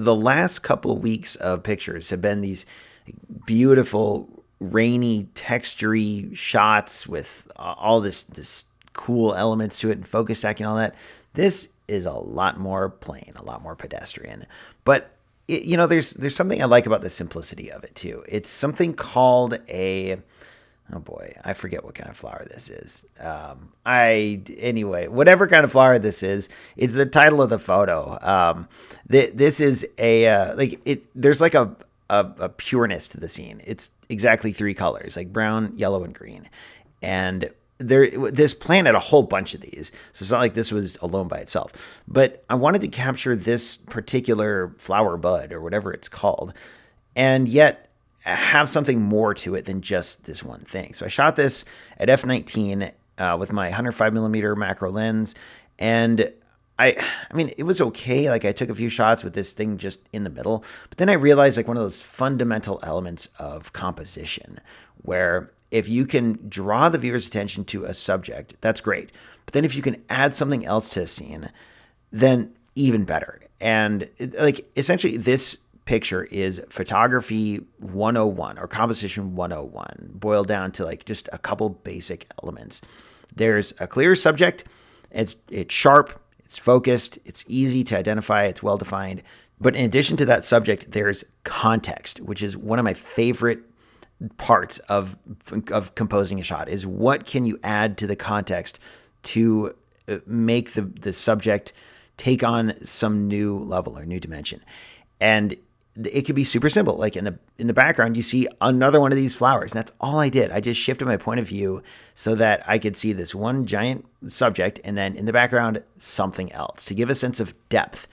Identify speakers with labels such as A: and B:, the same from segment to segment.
A: the last couple of weeks of pictures have been these beautiful, rainy, textury shots with all this cool elements to it and focus stacking and all that. This is a lot more plain, a lot more pedestrian. But there's something I like about the simplicity of it too. It's something called oh boy, I forget what kind of flower this is. Anyway, whatever kind of flower this is, it's the title of the photo. This is there's like a pureness to the scene. It's exactly three colors, like brown, yellow, and green. And this plant had a whole bunch of these, so it's not like this was alone by itself. But I wanted to capture this particular flower bud or whatever it's called, and yet have something more to it than just this one thing. So I shot this at f/19 with my 105mm macro lens, and I mean, it was okay. Like, I took a few shots with this thing just in the middle, but then I realized, like, one of those fundamental elements of composition, where if you can draw the viewer's attention to a subject, that's great. But then if you can add something else to a scene, then even better. And essentially this picture is photography 101 or composition 101, boiled down to like just a couple basic elements. There's a clear subject. It's sharp, it's focused, it's easy to identify, it's well defined. But in addition to that subject, there's context, which is one of my favorite parts of composing a shot, is what can you add to the context to make the subject take on some new level or new dimension. And it could be super simple. Like in the background, you see another one of these flowers. And that's all I did. I just shifted my point of view so that I could see this one giant subject, and then in the background, something else, to give a sense of depth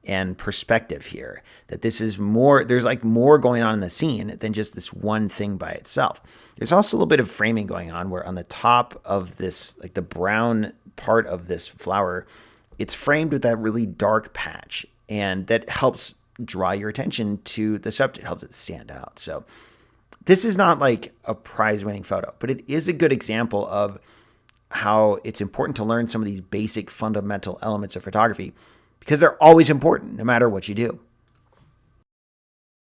A: and perspective here, that this is more, there's like more going on in the scene than just this one thing by itself. There's also a little bit of framing going on where on the top of this, like the brown part of this flower, it's framed with that really dark patch, and that helps draw your attention to the subject, helps it stand out. So this is not like a prize-winning photo, but it is a good example of how it's important to learn some of these basic fundamental elements of photography, because they're always important no matter what you do.